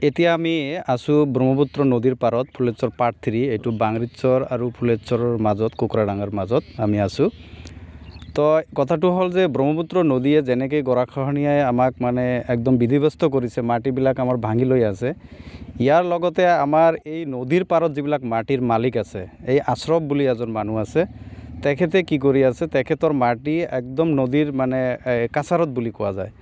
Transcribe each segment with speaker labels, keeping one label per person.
Speaker 1: এতিয়া আমি আছো ব্ৰহ্মপুত্ৰ নদীৰ পাৰত ফুলেশ্বৰ পাৰ্ট 3 এইটো বাংৰিশ্বৰ আৰু ফুলেশ্বৰৰ মাজত কুকুৰাডাঙৰ মাজত আমি আছো। তো কথাটো হ'ল যে ব্ৰহ্মপুত্ৰ নদীয়ে যেনেকৈ গৰাখহনীয়াই আমাক মানে একদম বিধিগ্ৰস্ত কৰিছে, মাটিবিলাক আমাৰ ভাঙি লৈ আছে। ইয়াৰ লগতে আমাৰ এই নদীৰ পাৰত যিবিলাক মাটিৰ মালিক আছে, এই আশ্ৰফ বুলি এজন মানুহ আছে, তেখেতে কি কৰি আছে, তেখেতৰ মাটি একদম নদীৰ মানে কাছাৰত বুলি কোৱা যায়।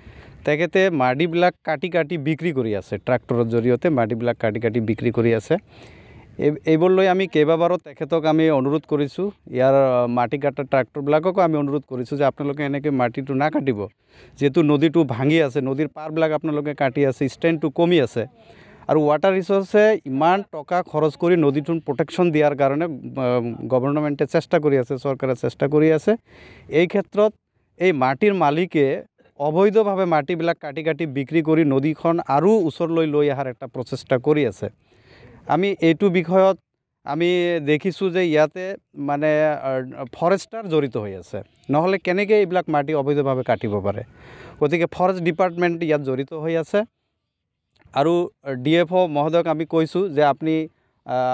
Speaker 1: তেখেতে মাটিবিলাক কাটি কাটি বিক্ৰী কৰি আছে, ট্ৰাক্টৰৰ জৰিয়তে মাটিবিলাক কাটি কাটি বিক্ৰী কৰি আছে। এইবোৰ লৈ আমি কেইবাবাৰো তেখেতক আমি অনুৰোধ কৰিছোঁ, ইয়াৰ মাটি কাটা ট্ৰাক্টৰবিলাককো আমি অনুৰোধ কৰিছোঁ যে আপোনালোকে এনেকৈ মাটিটো নাকাটিব, যিহেতু নদীটো ভাঙি আছে, নদীৰ পাৰবিলাক আপোনালোকে কাটি আছে, ষ্ট্ৰেংথটো কমি আছে। আৰু ৱাটাৰ ৰিচোৰ্চে ইমান টকা খৰচ কৰি নদীটোৰ প্ৰটেকশ্যন দিয়াৰ কাৰণে গভৰ্ণমেণ্টে চেষ্টা কৰি আছে, চৰকাৰে চেষ্টা কৰি আছে। এই ক্ষেত্ৰত এই মাটিৰ মালিকে অবৈধভাৱে মাটিবিলাক কাটি কাটি বিক্ৰী কৰি নদীখন আৰু ওচৰলৈ লৈ অহাৰ এটা প্ৰচেষ্টা কৰি আছে। আমি এইটো বিষয়ত আমি দেখিছোঁ যে ইয়াতে মানে ফৰেষ্টাৰ জড়িত হৈ আছে, নহ'লে কেনেকৈ এইবিলাক মাটি অবৈধভাৱে কাটিব পাৰে। গতিকে ফৰেষ্ট ডিপাৰ্টমেণ্ট ইয়াত জড়িত হৈ আছে। আৰু DFO মহোদয়ক আমি কৈছোঁ যে আপুনি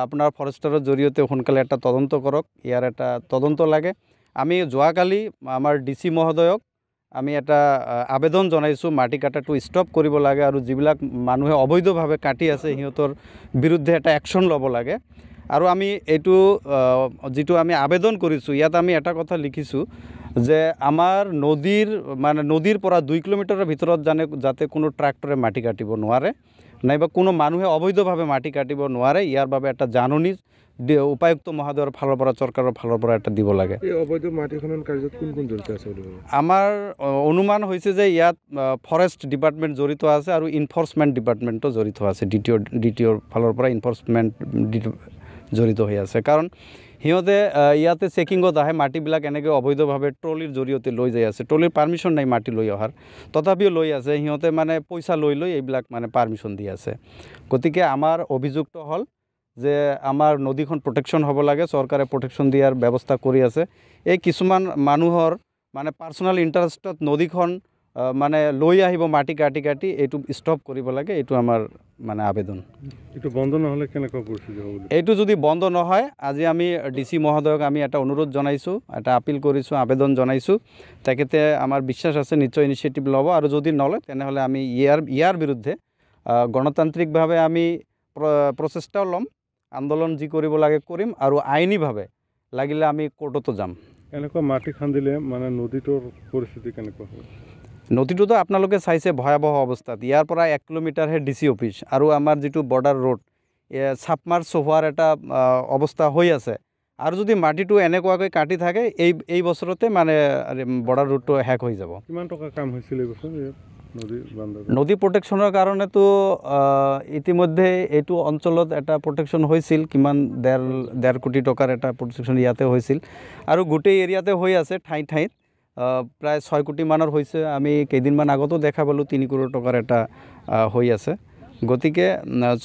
Speaker 1: আপোনাৰ ফৰেষ্টাৰৰ জৰিয়তে সোনকালে এটা তদন্ত কৰক, ইয়াৰ এটা তদন্ত লাগে। আমি যোৱাকালি আমাৰ DC মহোদয়ক আমি এটা আবেদন জনাইছোঁ, মাটি কাটাটো ষ্টপ কৰিব লাগে আৰু যিবিলাক মানুহে অবৈধভাৱে কাটি আছে সিহঁতৰ বিৰুদ্ধে এটা একশ্যন ল'ব লাগে। আৰু আমি এইটো যিটো আমি আবেদন কৰিছোঁ, ইয়াত আমি এটা কথা লিখিছোঁ যে আমাৰ নদীৰ পৰা 2 কিলোমিটাৰৰ ভিতৰত যাতে কোনো ট্ৰাক্টৰে মাটি কাটিব নোৱাৰে, নাইবা কোনো মানুহে অবৈধভাৱে মাটি কাটিব নোৱাৰে, ইয়াৰ বাবে এটা জাননী উপায়ুক্ত মহোদয়ৰ ফালৰ পৰা, চৰকাৰৰ ফালৰ পৰা এটা দিব লাগে।
Speaker 2: এই অবৈধ মাটি খনন কাৰ্যত কোন কোন জড়িত আছে?
Speaker 1: আমাৰ অনুমান হৈছে যে ইয়াত ফৰেষ্ট ডিপাৰ্টমেণ্ট জড়িত আছে আৰু ইনফৰ্চমেণ্ট ডিপাৰ্টমেণ্টো জড়িত আছে, DTOৰ ফালৰ পৰা ইনফৰ্চমেণ্ট জড়িত হৈ আছে। কাৰণ সিহঁতে ইয়াতে চেকিঙত আহে, মাটিবিলাক এনেকৈ অবৈধভাৱে ট্ৰলিৰ জৰিয়তে লৈ যাই আছে, ট্ৰলিৰ পাৰ্মিশ্যন নাই মাটি লৈ অহাৰ, তথাপিও লৈ আছে সিহঁতে, মানে পইচা লৈ এইবিলাক মানে পাৰ্মিশ্যন দি আছে। গতিকে আমাৰ অভিযোগটো হ'ল যে আমাৰ নদীখন প্ৰটেকশ্যন হ'ব লাগে, চৰকাৰে প্ৰটেকশ্যন দিয়াৰ ব্যৱস্থা কৰি আছে। এই কিছুমান মানুহৰ মানে পাৰ্চনেল ইণ্টাৰেষ্টত নদীখন মানে লৈ আহিব মাটি কাটি কাটি, এইটো ষ্টপ কৰিব লাগে, এইটো আমাৰ মানে আবেদন।
Speaker 2: এইটো বন্ধ নহ'লে কেনেকুৱা পৰিস্থিতি হ'ব?
Speaker 1: এইটো যদি বন্ধ নহয়, আজি আমি DC মহোদয়ক আমি এটা অনুৰোধ জনাইছোঁ, এটা আপিল কৰিছোঁ, আবেদন জনাইছোঁ। তেখেতে আমাৰ বিশ্বাস আছে নিশ্চয় ইনিচিয়েটিভ ল'ব, আৰু যদি নলয় তেনেহ'লে আমি ইয়াৰ বিৰুদ্ধে গণতান্ত্ৰিকভাৱে আমি প্ৰচেষ্টাও ল'ম, আন্দোলন যি কৰিব লাগে কৰিম, আৰু আইনীভাৱে লাগিলে আমি কোৰ্টতো যাম।
Speaker 2: এনেকুৱা মাটি খান্দিলে মানে নদীটোৰ পৰিস্থিতি কেনেকুৱা হ'ব?
Speaker 1: নদীটোতো আপোনালোকে চাইছে ভয়াৱহ অৱস্থাত। ইয়াৰ পৰা 1 কিলোমিটাৰহে DC অফিচ, আৰু আমাৰ যিটো বৰ্ডাৰ ৰোড ছাবমাৰ্চ হোৱাৰ এটা অৱস্থা হৈ আছে। আৰু যদি মাটিটো এনেকুৱাকৈ কাটি থাকে, এই বছৰতে মানে বৰ্ডাৰ ৰোডটো শেষ হৈ যাব।
Speaker 2: কিমান টকা কাম হৈছিল এই বছৰ
Speaker 1: নদী প্ৰটেকশ্যনৰ কাৰণেতো ইতিমধ্যে এইটো অঞ্চলত এটা প্ৰটেকশ্যন হৈছিল, কিমান 1.5 কোটি টকাৰ এটা প্ৰটেকশ্যন ইয়াতে হৈছিল, আৰু গোটেই এৰিয়াতে হৈ আছে ঠাইত প্ৰায় 6 কোটি মানৰ হৈছে। আমি কেইদিনমান আগতো দেখা পালোঁ 3 কোটি টকাৰ এটা হৈ আছে। গতিকে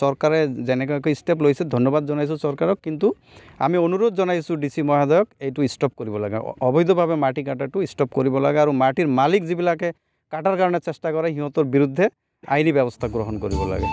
Speaker 1: চৰকাৰে যেনেকৈ ষ্টেপ লৈছে ধন্যবাদ জনাইছোঁ চৰকাৰক, কিন্তু আমি অনুৰোধ জনাইছোঁ DC মহোদয়ক এইটো ষ্টপ কৰিব লাগে, অবৈধভাৱে মাটি কাটাটো ষ্টপ কৰিব লাগে, আৰু মাটিৰ মালিক যিবিলাকে কাটাৰ কাৰণে চেষ্টা কৰে সিহঁতৰ বিৰুদ্ধে আইনী ব্যৱস্থা গ্ৰহণ কৰিব লাগে।